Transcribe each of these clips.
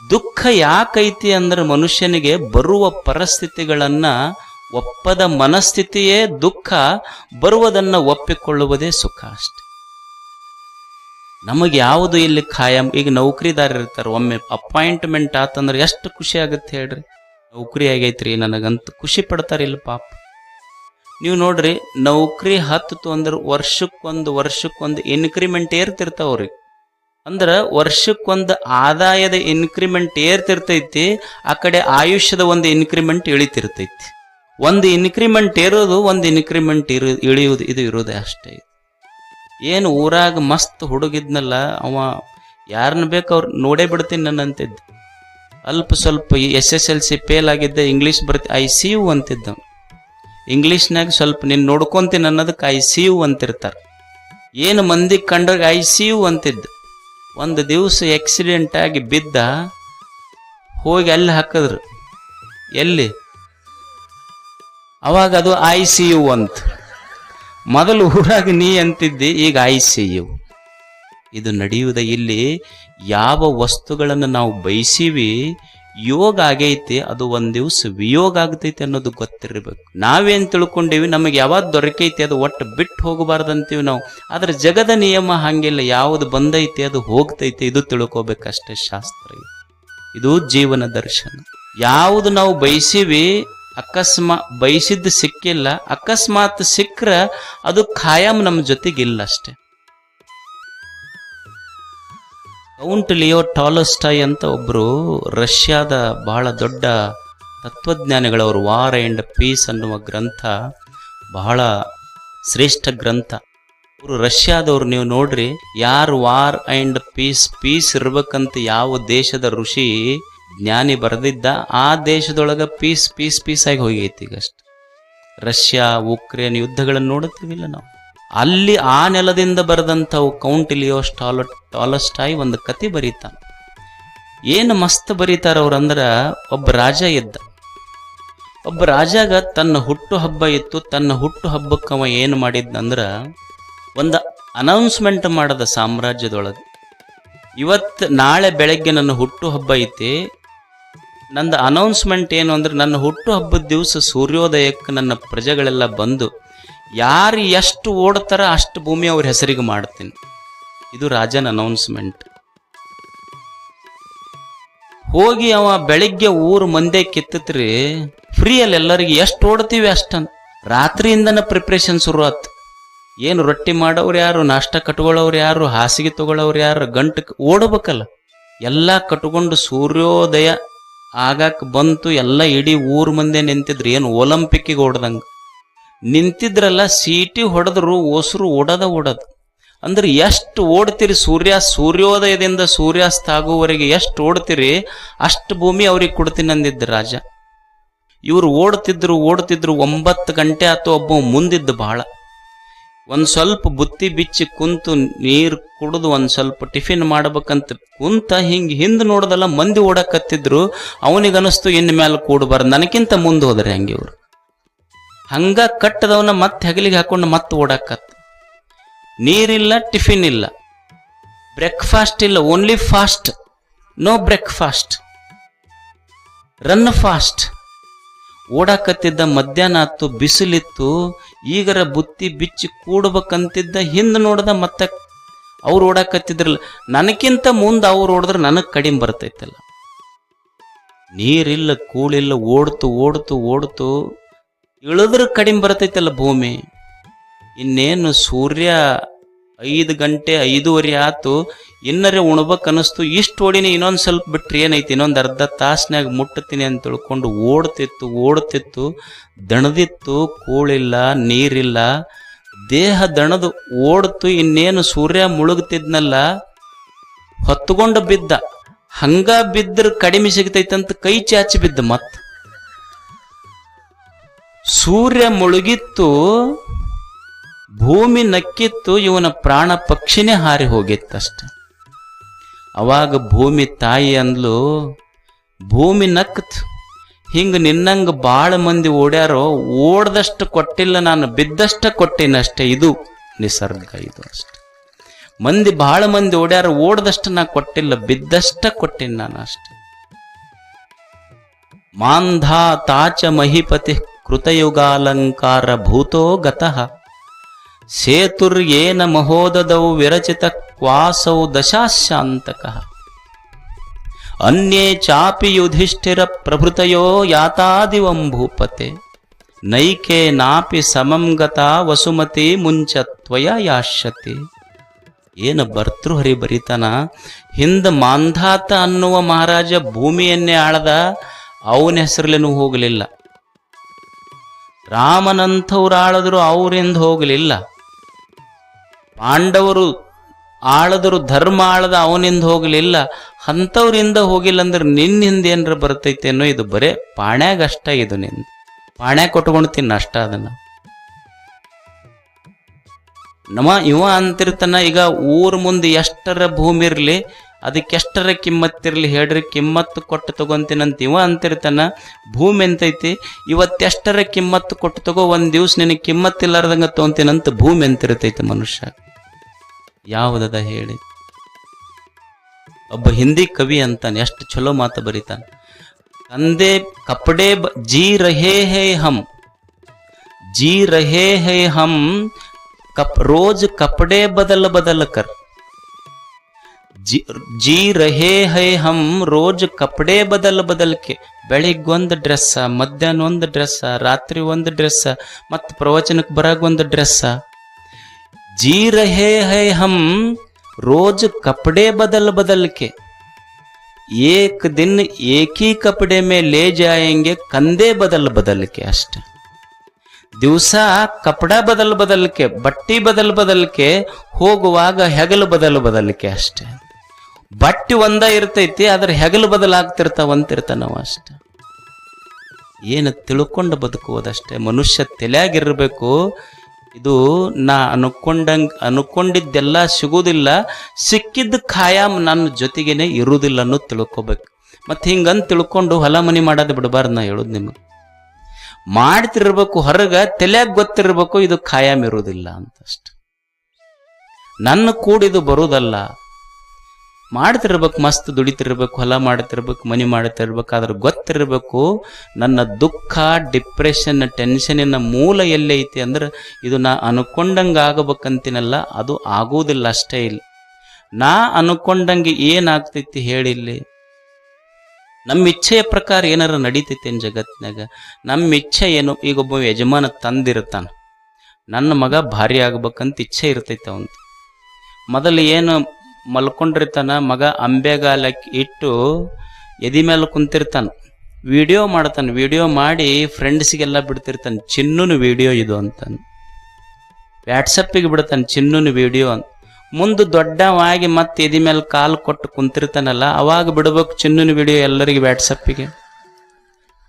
ದುಃಖ ಯಾಕೈತಿ ಅಂದ್ರೆ ಮನುಷ್ಯನಿಗೆ ಬರುವ ಪರಿಸ್ಥಿತಿಗಳನ್ನ ಒಪ್ಪದ ಮನಸ್ಥಿತಿಯೇ ದುಃಖ, ಬರುವುದನ್ನ ಒಪ್ಪಿಕೊಳ್ಳುವುದೇ ಸುಖ ಅಷ್ಟೆ. ನಮಗೆ ಯಾವುದು ಇಲ್ಲಿ ಖಾಯಂ. ಈಗ ನೌಕರಿದಾರ ಇರ್ತಾರೆ, ಒಮ್ಮೆ ಅಪಾಯಿಂಟ್ಮೆಂಟ್ ಆತಂದ್ರೆ ಎಷ್ಟು ಖುಷಿ ಆಗುತ್ತೆ ಹೇಳ್ರಿ. ನೌಕರಿ ಆಗೈತ್ರಿ ನನಗಂತ ಖುಷಿ ಪಡ್ತಾರಿಲ್ಲ ಪಾಪ. ನೀವು ನೋಡ್ರಿ, ನೌಕರಿ ಹತ್ತು ಅಂದ್ರೆ ವರ್ಷಕ್ಕೊಂದು ಇನ್ಕ್ರಿಮೆಂಟ್ ಏರ್ತಿರ್ತಾವ್ರಿ. ಅಂದ್ರೆ ವರ್ಷಕ್ಕೊಂದು ಆದಾಯದ ಇನ್ಕ್ರಿಮೆಂಟ್ ಏರ್ತಿರ್ತೈತಿ, ಆ ಕಡೆ ಆಯುಷ್ಯದ ಒಂದು ಇನ್ಕ್ರಿಮೆಂಟ್ ಇಳಿತಿರ್ತೈತಿ. ಒಂದು ಇನ್ಕ್ರಿಮೆಂಟ್ ಏರೋದು, ಒಂದು ಇನ್ಕ್ರಿಮೆಂಟ್ ಇಳಿಯುವುದು, ಇದು ಇರೋದೇ ಅಷ್ಟೇ. ಏನು ಊರಾಗ ಮಸ್ತ್ ಹುಡುಗಿದ್ನಲ್ಲ, ಅವ ಯಾರನ್ನ ಬೇಕು ಅವ್ರು ನೋಡೇ ಬಿಡ್ತೀನಿ ನನ್ನಂತಿದ್ದ. ಅಲ್ಪ ಸ್ವಲ್ಪ SSLC ಫೇಲ್ ಆಗಿದ್ದ, ಇಂಗ್ಲೀಷ್ ಬರ್ತಿ ICU ಅಂತಿದ್ದ. ಇಂಗ್ಲೀಷ್ನಾಗ ಸ್ವಲ್ಪ ನೀನು ನೋಡ್ಕೊಂತೀನಿ ಅನ್ನೋದಕ್ಕೆ ICU ಅಂತಿರ್ತಾರೆ. ಏನು ಮಂದಿ ಕಂಡ್ರಾಗ ICU ಅಂತಿದ್ದ. ಒಂದು ದಿವಸ ಆಕ್ಸಿಡೆಂಟ್ ಆಗಿ ಬಿದ್ದ, ಹೋಗಿ ಅಲ್ಲಿ ಹಾಕಿದ್ರು. ಎಲ್ಲಿ? ಅವಾಗ ಅದು ICU ಅಂತ. ಮೊದಲು ಊರಾಗ ನೀ ಅಂತಿದ್ದಿ, ಈಗ ICU. ಇದು ನಡೆಯುವುದ ಇಲ್ಲಿ. ಯಾವ ವಸ್ತುಗಳನ್ನು ನಾವು ಬಯಸೀವಿ, ಯೋಗ ಆಗೈತಿ, ಅದು ಒಂದ್ ದಿವಸ ವಿಯೋಗ ಆಗ್ತೈತಿ ಅನ್ನೋದು ಗೊತ್ತಿರಬೇಕು. ನಾವೇನ್ ತಿಳ್ಕೊಂಡೇವಿ, ನಮಗೆ ಯಾವಾಗ ದೊರಕೈತಿ ಅದು ಒಟ್ಟು ಬಿಟ್ಟು ಹೋಗಬಾರ್ದಂತೀವಿ ನಾವು. ಆದ್ರೆ ಜಗದ ನಿಯಮ ಹಂಗಿಲ್ಲ, ಯಾವುದು ಬಂದೈತಿ ಅದು ಹೋಗ್ತೈತಿ, ಇದು ತಿಳ್ಕೋಬೇಕಷ್ಟೇ ಶಾಸ್ತ್ರ. ಇದು ಜೀವನ ದರ್ಶನ. ಯಾವುದು ನಾವು ಬಯಸೀವಿ, ಬಯಸಿದ್ದು ಸಿಕ್ಕಿಲ್ಲ, ಅಕಸ್ಮಾತ್ ಸಿಕ್ಕ್ರ ಅದು ಖಾಯಂ ನಮ್ಮ ಜೊತೆಗಿಲ್ಲ ಅಷ್ಟೆ. ಕೌಂಟ್ ಲಿಯೋ ಟಾಲ್ಸ್ಟಾಯ್ ಅಂತ ಒಬ್ರು ರಷ್ಯಾದ ಬಹಳ ದೊಡ್ಡ ತತ್ವಜ್ಞಾನಿಗಳವರು. ವಾರ್ ಅಂಡ್ ಪೀಸ್ ಅನ್ನುವ ಗ್ರಂಥ ಬಹಳ ಶ್ರೇಷ್ಠ ಗ್ರಂಥ. ಅವರು ರಷ್ಯಾದವ್ರು. ನೀವು ನೋಡ್ರಿ, ಯಾರು ವಾರ್ ಅಂಡ್ ಪೀಸ್ ಇರ್ಬೇಕಂತ ಯಾವ ದೇಶದ ಋಷಿ ಜ್ಞಾನಿ ಬರೆದಿದ್ದ, ಆ ದೇಶದೊಳಗ ಪೀಸ್ ಆಗಿ ಹೋಗೈತಿ ಈಗಷ್ಟು. ರಷ್ಯಾ ಉಕ್ರೇನ್ ಯುದ್ಧಗಳನ್ನು ನೋಡುತ್ತೀವಿಲ್ಲ ನಾವು, ಅಲ್ಲಿ ಆ ನೆಲದಿಂದ ಬರೆದಂಥವು ಕೌಂಟ್ ಲಿಯೋ ಟಾಲ್ಸ್ಟಾಯ್ ಒಂದು ಕತೆ ಬರೀತಾನ. ಏನು ಮಸ್ತ್ ಬರೀತಾರ ಅವ್ರಂದ್ರ, ಒಬ್ಬ ರಾಜ ಇದ್ದ. ಒಬ್ಬ ರಾಜಾಗ ತನ್ನ ಹುಟ್ಟು ಹಬ್ಬ ಇತ್ತು. ತನ್ನ ಹುಟ್ಟು ಹಬ್ಬಕ್ಕೆ ಅವ ಏನು ಮಾಡಿದ್ನಂದ್ರ, ಒಂದು ಅನೌನ್ಸ್ಮೆಂಟ್ ಮಾಡದ ಸಾಮ್ರಾಜ್ಯದೊಳಗೆ, ನಾಳೆ ಬೆಳಗ್ಗೆ ನನ್ನ ಹುಟ್ಟು ಹಬ್ಬ ಐತಿ, ನಂದು ಅನೌನ್ಸ್ಮೆಂಟ್ ಏನು ಅಂದ್ರೆ, ನನ್ನ ಹುಟ್ಟು ಹಬ್ಬದ ದಿವಸ ಸೂರ್ಯೋದಯಕ್ಕೆ ನನ್ನ ಪ್ರಜೆಗಳೆಲ್ಲ ಬಂದು ಯಾರು ಎಷ್ಟು ಓಡ್ತಾರ ಅಷ್ಟು ಭೂಮಿ ಅವ್ರ ಹೆಸರಿಗೆ ಮಾಡ್ತೀನಿ. ಇದು ರಾಜನ ಅನೌನ್ಸ್ಮೆಂಟ್. ಹೋಗಿ ಅವ ಬೆಳಿಗ್ಗೆ ಊರು ಮಂದೆ ಕಿತ್ತತ್ರಿ, ಫ್ರೀಯಲ್ಲಿ ಎಲ್ಲರಿಗೆ ಎಷ್ಟು ಓಡ್ತೀವಿ ಅಷ್ಟನ್. ರಾತ್ರಿಯಿಂದನ ಪ್ರಿಪ್ರೇಷನ್ ಶುರು ಆತು. ಏನು ರೊಟ್ಟಿ ಮಾಡೋರು ಯಾರು, ನಾಷ್ಟ ಕಟ್ಕೊಳ್ಳೋರು ಯಾರು, ಹಾಸಿಗೆ ತಗೊಳ್ಳೋರು ಯಾರು, ಗಂಟಕ್ಕೆ ಓಡಬೇಕಲ್ಲ. ಎಲ್ಲ ಕಟ್ಕೊಂಡು ಸೂರ್ಯೋದಯ ಆಗಾಕ ಬಂತು. ಎಲ್ಲ ಇಡೀ ಊರ್ ಮಂದೆ ನಿಂತಿದ್ರು, ಏನು ಒಲಿಂಪಿಕ್ಕಿಗೆ ಓಡ್ದಂಗ ನಿಂತಿದ್ರಲ್ಲ. ಸೀಟಿ ಹೊಡೆದ್ರು, ಓಸರು ಓಡೋದು. ಅಂದ್ರೆ ಎಷ್ಟು ಓಡ್ತೀರಿ, ಸೂರ್ಯೋದಯದಿಂದ ಸೂರ್ಯಾಸ್ತ ಆಗುವವರೆಗೆ ಎಷ್ಟು ಓಡ್ತೀರಿ ಅಷ್ಟು ಭೂಮಿ ಅವ್ರಿಗೆ ಕೊಡ್ತೀನಿ ಅಂದಿದ್ದ ರಾಜ. ಇವ್ರು ಓಡ್ತಿದ್ರು 9 ಗಂಟೆ ಆತು. ಒಬ್ಬ ಮುಂದಿದ್ದ ಬಹಳ. ಒಂದ್ ಸ್ವಲ್ಪ ಬುತ್ತಿ ಬಿಚ್ಚಿ ಕುಂತು ನೀರು ಕುಡಿದು ಒಂದ್ ಸ್ವಲ್ಪ ಟಿಫಿನ್ ಮಾಡ್ಬೇಕಂತ ಕುಂತ ಹಿಂದ್ ನೋಡದಲ್ಲ, ಮಂದಿ ಓಡಕತ್ತಿದ್ರು. ಅವನಿಗನಿಸ್ತು ಇನ್ ಮೇಲೆ ಕೂಡಬಾರ್ದು, ನನಗಿಂತ ಮುಂದೆ ಹೋದ್ರಿ ಹಂಗೆ ಇವ್ರು. ಹಂಗ ಕಟ್ಟದವನ ಮತ್ತೆ ಹೆಗಲಿಗೆ ಹಾಕೊಂಡು ಮತ್ತೆ ಓಡಾಕತ್. ನೀರಿಲ್ಲ, ಟಿಫಿನ್ ಇಲ್ಲ, ಬ್ರೇಕ್ಫಾಸ್ಟ್ ಇಲ್ಲ, only fast, no breakfast, run fast. ಓಡಾಕತ್ತಿದ್ದ. ಮಧ್ಯಾಹ್ನ ಆತು, ಬಿಸಿಲಿತ್ತು. ಈಗರ ಬುತ್ತಿ ಬಿಚ್ಚಿ ಕೂಡ್ಬೇಕಂತಿದ್ದ. ಹಿಂದ್ ನೋಡ್ದ, ಮತ್ತೆ ಅವ್ರು ಓಡಾಕತ್ತಿದ್ರಲ್ಲ, ನನಗಿಂತ ಮುಂದೆ ಅವ್ರು ಓಡಿದ್ರೆ ನನಗ್ ಕಡಿಮೆ ಬರ್ತೈತಲ್ಲ. ನೀರಿಲ್ಲ, ಕೂಳಿಲ್ಲ, ಓಡ್ತು ಇಳಿದ್ರೆ ಕಡಿಮೆ ಬರ್ತೈತಲ್ಲ ಭೂಮಿ. ಇನ್ನೇನು ಸೂರ್ಯ 5 ಗಂಟೆ 5:15 ಆತು. ಇನ್ನರೇ ಉಣ್ಬೇಕು ಅನಿಸ್ತು. ಇಷ್ಟು ಓಡಿನಿ, ಇನ್ನೊಂದು ಸ್ವಲ್ಪ ಬಿಟ್ರೆ ಏನೈತಿ, ಇನ್ನೊಂದು ಅರ್ಧ ತಾಸ್ನಾಗ ಮುಟ್ಟತೀನಿ ಅಂತ ತಿಳ್ಕೊಂಡು ಓಡ್ತಿತ್ತು. ದಣದಿತ್ತು, ಕೂಳಿಲ್ಲ, ನೀರಿಲ್ಲ, ದೇಹ ದಣದು ಓಡ್ತು. ಇನ್ನೇನು ಸೂರ್ಯ ಮುಳುಗ್ತಿದ್ನಲ್ಲ, ಹೊತ್ತುಕೊಂಡು ಬಿದ್ದ. ಹಂಗ ಬಿದ್ದರೆ ಕಡಿಮೆ ಸಿಗ್ತೈತಂತ ಕೈ ಚಾಚಿ ಬಿದ್ದ. ಮತ್ತ ಸೂರ್ಯ ಮುಳುಗಿತ್ತು, ಭೂಮಿ ನಕ್ಕಿತ್ತು, ಇವನ ಪ್ರಾಣ ಪಕ್ಷಿನೇ ಹಾರಿ ಹೋಗಿತ್ತಷ್ಟೆ. ಅವಾಗ ಭೂಮಿ ತಾಯಿ ಅಂದ್ಲು, ಭೂಮಿ ನಕ್ತ್, ಹಿಂಗ ನಿನ್ನಂಗ ಬಾಳ ಮಂದಿ ಓಡ್ಯಾರೋ, ಓಡ್ದಷ್ಟು ಕೊಟ್ಟಿಲ್ಲ ನಾನು, ಬಿದ್ದಷ್ಟ ಕೊಟ್ಟಿನಷ್ಟೇ. ಇದು ನಿಸರ್ಗ, ಇದು ಅಷ್ಟೆ. ಬಹಳ ಮಂದಿ ಓಡ್ಯಾರ, ಓಡ್ದಷ್ಟು ನಾ ಕೊಟ್ಟಿಲ್ಲ, ಬಿದ್ದಷ್ಟ ಕೊಟ್ಟಿನ ನಾನು ಅಷ್ಟೆ. ಮಾಂಧಾ ತಾಚ ಮಹಿಪತಿ ಕೃತಯುಗಾಲಂಕಾರ ಭೂತೋ ಗತಃ ಸೇತುರ್ಯೇನ ಮಹೋದದೌ ವಿರಚಿತ ಕ್ವಾಸೌ ದಶಾಶಾಂತಕಃ ಅನ್ಯೇ ಚಾಪಿ ಯುಧಿಷ್ಠಿರ ಪ್ರಭೃತಯೋ ಯಾತಾದಿವಂ ಭೂಪತೆ ನೈಕೆ ನಾಪಿ ಸಮಂ ಗತಾ ವಸುಮತಿ ಮುಂಚತ್ವಯ ಯಾಶ್ಯತೆ. ಏನು ಭರ್ತೃಹರಿ ಬರಿತಾನ, ಹಿಂದ ಮಾಂಧಾತ ಅನ್ನುವ ಮಹಾರಾಜ ಭೂಮಿಯನ್ನೇ ಆಳದ, ಅವನ ಹೆಸರಲ್ಲೇನೂ ಹೋಗಲಿಲ್ಲ. ರಾಮನಂಥವ್ರು ಆಳದ್ರು ಅವರಿಂದ ಹೋಗಲಿಲ್ಲ. ಪಾಂಡವರು ಆಳದರು, ಧರ್ಮ ಆಳದ ಅವನಿಂದ ಹೋಗಲಿಲ್ಲ. ಅಂಥವ್ರಿಂದ ಹೋಗಿಲ್ಲ ಅಂದ್ರೆ ನಿನ್ನ ಹಿಂದೆ ಏನಾರ ಬರ್ತೈತೇನೋ. ಇದು ಬರೇ ಪಾಣ್ಯಾಗಷ್ಟ, ಇದು ನಿಂದ ಪಾಣ್ಯಾಗ ಕೊಟ್ಕೊಂಡು ತಿನ್ನ ಅಷ್ಟ. ಅದನ್ನ ಇವ ಅಂತಿರ್ತಾನ, ಈಗ ಊರ್ ಮುಂದೆ ಎಷ್ಟರ ಭೂಮಿ ಇರ್ಲಿ ಅದಕ್ಕೆಷ್ಟರ ಕಿಮ್ಮತ್ತಿರ್ಲಿ ಹೇಳ್ರಿ, ಕಿಮ್ಮತ್ತು ಕೊಟ್ಟು ತಗೊಂತೀನಂತ ಇವ ಅಂತಿರ್ತಾನ. ಭೂಮಿ ಎಂತೈತಿ, ಇವತ್ತೆಷ್ಟರ ಕಿಮ್ಮತ್ತು ಕೊಟ್ಟು ತಗೋ, ಒಂದ್ ದಿವ್ಸ ನಿನಗೆ ಕಿಮ್ಮತ್ತಿಲ್ಲಾರ್ದಂಗ ತಗೊಂತೀನಂತ ಭೂಮಿ ಎಂತಿರ್ತೈತಿ ಮನುಷ್ಯ. ಯಾವುದದ ಹೇಳಿ? ಒಬ್ಬ ಹಿಂದಿ ಕವಿ ಅಂತಾನೆ, ಎಷ್ಟು ಚಲೋ ಮಾತು ಬರೀತಾನ. ಕಂದೆ ಕಪಡೆ ಜೀ ರಹೇ ಹೇ ಹಮ್, ಜೀ ರಹೇ ಹೇ ಹಮ್ ರೋಜ್ ಕಪಡೆ ಬದಲ್ ಬದಲ್ ಕರ್. ಜೀ ರಹೇ ಹೈ ಹಮ್ ರೋಜ್ ಕಪಡೆ ಬದಲ್ ಬದಲ್ಕೆ. ಬೆಳಿಗ್ಗೊಂದು ಡ್ರೆಸ್ಸ, ಮಧ್ಯಾಹ್ನ ಒಂದು ಡ್ರೆಸ್ಸ, ರಾತ್ರಿ ಒಂದು ಡ್ರೆಸ್ಸ, ಮತ್ತು ಪ್ರವಚನಕ್ಕೆ ಬರಾಗ ಒಂದು ಡ್ರೆಸ್ಸ. ಜೀ ರಹೇ ಹೈ ಹಮ್ ರೋಜ್ ಕಪಡೆ ಬದಲ್ ಬದಲ್ಕೆ, ಏಕ್ ದಿನ ಏಕ್ ಹಿ ಕಪಡೆ ಮೇ ಲೇ ಜಾಯೆಂಗೆ ಕಂದೆ ಬದಲ್ ಬದಲ್ಕೆ. ಅಷ್ಟೆ. ದಿವಸ ಕಪಡ ಬದಲ್ ಬದಲ್ಕೆ, ಬಟ್ಟಿ ಬದಲ್ ಬದಲ್ಕೆ, ಹೋಗುವಾಗ ಹೆಗಲು ಬದಲ್ ಬದಲ್ಕೆ. ಅಷ್ಟೆ. ಬಟ್ಟಿ ಒಂದ ಇರ್ತೈತಿ, ಅದ್ರ ಹೆಗಲು ಬದಲಾಗ್ತಿರ್ತಾವಂತಿರ್ತಾನವ. ಅಷ್ಟೆ. ಏನು ತಿಳ್ಕೊಂಡು ಬದುಕುವುದಷ್ಟೇ. ಮನುಷ್ಯ ತಲೆಯಾಗಿರ್ಬೇಕು, ಇದು ನಾ ಅನ್ಕೊಂಡಿದ್ದೆಲ್ಲ ಸಿಗುವುದಿಲ್ಲ, ಸಿಕ್ಕಿದ್ದ ಖಾಯಾಮ್ ನನ್ನ ಜೊತೆಗೇನೆ ಇರುವುದಿಲ್ಲ ಅನ್ನೋದು ತಿಳ್ಕೊಬೇಕು. ಮತ್ತೆ ಹಿಂಗಂತ ತಿಳ್ಕೊಂಡು ಹೊಲ ಮನಿ ಮಾಡೋದು ಬಿಡಬಾರ್ದು. ನಾ ಹೇಳುದು ನಿಮಗೆ, ಮಾಡ್ತಿರ್ಬೇಕು, ಹೊರಗ ತಲೆಯಾಗ ಗೊತ್ತಿರ್ಬೇಕು ಇದು ಖಾಯಾಮ್ ಇರುವುದಿಲ್ಲ ಅಂತಷ್ಟು. ನನ್ನ ಕೂಡಿದು ಬರುವುದಲ್ಲ, ಮಾಡ್ತಿರ್ಬೇಕು, ಮಸ್ತ್ ದುಡಿತಿರ್ಬೇಕು, ಹೊಲ ಮಾಡ್ತಿರ್ಬೇಕು, ಮನಿ ಮಾಡ್ತಿರ್ಬೇಕು, ಆದ್ರೆ ಗೊತ್ತಿರ್ಬೇಕು ನನ್ನ ದುಃಖ, ಡಿಪ್ರೆಷನ್, ಟೆನ್ಷನಿನ ಮೂಲ ಎಲ್ಲೈತಿ ಅಂದ್ರೆ ಇದು ನಾ ಅನ್ಕೊಂಡಂಗೆ ಆಗಬೇಕಂತೀನಲ್ಲ, ಅದು ಆಗುವುದಿಲ್ಲ. ಅಷ್ಟೇ. ಇಲ್ಲ, ನಾ ಅನ್ಕೊಂಡಂಗೆ ಏನಾಗ್ತೈತಿ ಹೇಳಿಲ್ಲಿ? ನಮ್ಮ ಇಚ್ಛೆಯ ಪ್ರಕಾರ ಏನಾರ ನಡೀತೈತಿ ಏನ್ ಜಗತ್ನಾಗ? ನಮ್ಮ ಇಚ್ಛೆ ಏನು? ಈಗ ಒಬ್ಬ ಯಜಮಾನ ತಂದಿರ್ತಾನ, ನನ್ನ ಮಗ ಭಾರಿ ಆಗ್ಬೇಕಂತ ಇಚ್ಛೆ ಇರ್ತೈತೆ ಅವನ್. ಮೊದಲು ಏನು ಮಲ್ಕೊಂಡಿರ್ತಾನ, ಮಗ ಅಂಬೆಗಾಲಕ್ಕೆ ಇಟ್ಟು ಎದಿ ಮೇಲೆ ಕುಂತಿರ್ತಾನ, ವಿಡಿಯೋ ಮಾಡ್ತಾನೆ. ವಿಡಿಯೋ ಮಾಡಿ ಫ್ರೆಂಡ್ಸಿಗೆಲ್ಲ ಬಿಡ್ತಿರ್ತಾನೆ, ಚಿನ್ನೂನು ವಿಡಿಯೋ ಇದು ಅಂತ. ವ್ಯಾಟ್ಸಪ್ಪಿಗೆ ಬಿಡ್ತಾನೆ, ಚಿನ್ನೂನು ವಿಡಿಯೋ ಅಂತ. ಮುಂದೆ ದೊಡ್ಡವಾಗಿ ಮತ್ತೆ ಎದಿ ಮೇಲೆ ಕಾಲು ಕೊಟ್ಟು ಕುಂತಿರ್ತಾನಲ್ಲ, ಅವಾಗ ಬಿಡ್ಬೇಕು ಚಿನ್ನೂನು ವಿಡಿಯೋ ಎಲ್ಲರಿಗೆ ವ್ಯಾಟ್ಸಪ್ಪಿಗೆ.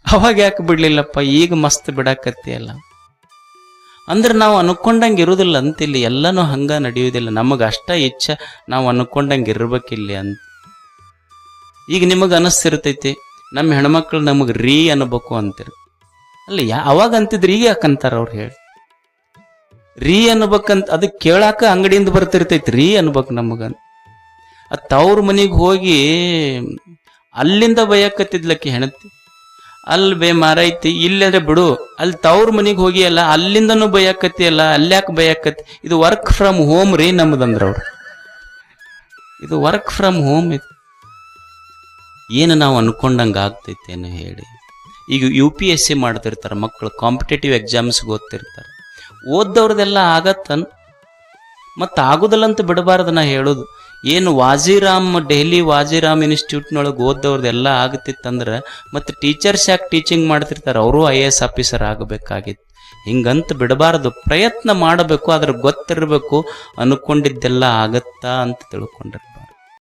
ಅವಾಗ ಯಾಕೆ ಬಿಡ್ಲಿಲ್ಲಪ್ಪ, ಈಗ ಮಸ್ತ್ ಬಿಡಾಕತ್ತಿಯಲ್ಲ ಅಂದ್ರೆ ನಾವು ಅನ್ಕೊಂಡಂಗೆ ಇರುವುದಿಲ್ಲ ಅಂತಿಲ್ಲಿ. ಎಲ್ಲನೂ ಹಂಗ ನಡೆಯುವುದಿಲ್ಲ. ನಮಗೆ ಅಷ್ಟ ಇಚ್ಛೆ ನಾವು ಅನ್ಕೊಂಡಂಗೆ ಇರ್ಬೇಕಿಲ್ಲಿ ಅಂತ. ಈಗ ನಿಮಗೆ ಅನಿಸ್ತಿರ್ತೈತಿ ನಮ್ಮ ಹೆಣ್ಮಕ್ಳು ನಮಗೆ ರೀ ಅನ್ಬೇಕು ಅಂತೀರ. ಅಲ್ಲಿ ಅವಾಗ ಅಂತಿದ್ರು, ಈಗ ಯಾಕಂತಾರ ಅವ್ರು ಹೇಳಿ? ರೀ ಅನ್ಬೇಕಂತ ಅದಕ್ಕೆ ಕೇಳಾಕ ಅಂಗಡಿಯಿಂದ ಬರ್ತಿರ್ತೈತಿ ರೀ ಅನ್ಬೇಕು ನಮಗಂತ. ತವ್ರ ಮನೆಗೆ ಹೋಗಿ ಅಲ್ಲಿಂದ ಬಯಕತ್ತಿದ್ಲಕ್ಕಿ ಹೆಣತಿ, ಅಲ್ಲಿ ಬೇ ಮಾರೈತಿ, ಇಲ್ಲಂದ್ರೆ ಬಿಡು, ಅಲ್ಲಿ ತವ್ರ ಮನೆಗೆ ಹೋಗಿ ಅಲ್ಲ ಅಲ್ಲಿಂದನೂ ಬಯಕತ್ತಿ ಅಲ್ಲ, ಅಲ್ಯಾಕೆ ಬಯಕತ್ತಿ? ಇದು ವರ್ಕ್ ಫ್ರಮ್ ಹೋಮ್ ರೀ ನಮ್ದಂದ್ರ ಅವ್ರು. ಇದು ವರ್ಕ್ ಫ್ರಮ್ ಹೋಮ್. ಇದು ಏನು ನಾವು ಅನ್ಕೊಂಡಂಗೆ ಆಗ್ತೈತೇನು ಹೇಳಿ? ಈಗ UPSC ಮಾಡ್ತಿರ್ತಾರೆ ಮಕ್ಕಳು, ಕಾಂಪಿಟೇಟಿವ್ ಎಕ್ಸಾಮ್ಸ್ಗೆ ಓದ್ತಿರ್ತಾರೆ. ಓದ್ದವ್ರದೆಲ್ಲ ಆಗತ್ತನ್, ಮತ್ತು ಆಗುದಿಲ್ಲ ಅಂತ ಬಿಡಬಾರ್ದು. ನಾ ಹೇಳೋದು ಏನು, ವಾಜಿರಾಮ್ ಡೆಹಲಿ ವಾಜಿರಾಮ್ ಇನ್ಸ್ಟಿಟ್ಯೂಟ್ನೊಳಗೆ ಓದ್ದವ್ರದೆಲ್ಲ ಆಗತ್ತಿತ್ತಂದ್ರೆ ಮತ್ತು ಟೀಚರ್ಸ್ ಯಾಕೆ ಟೀಚಿಂಗ್ ಮಾಡ್ತಿರ್ತಾರೆ? ಅವರು IAS ಆಫೀಸರ್ ಆಗಬೇಕಾಗಿತ್ತು. ಹಿಂಗಂತ ಬಿಡಬಾರ್ದು, ಪ್ರಯತ್ನ ಮಾಡಬೇಕು, ಅದ್ರ ಗೊತ್ತಿರಬೇಕು, ಅನ್ಕೊಂಡಿದ್ದೆಲ್ಲ ಆಗತ್ತಾ ಅಂತ ತಿಳ್ಕೊಂಡ್ರೆ.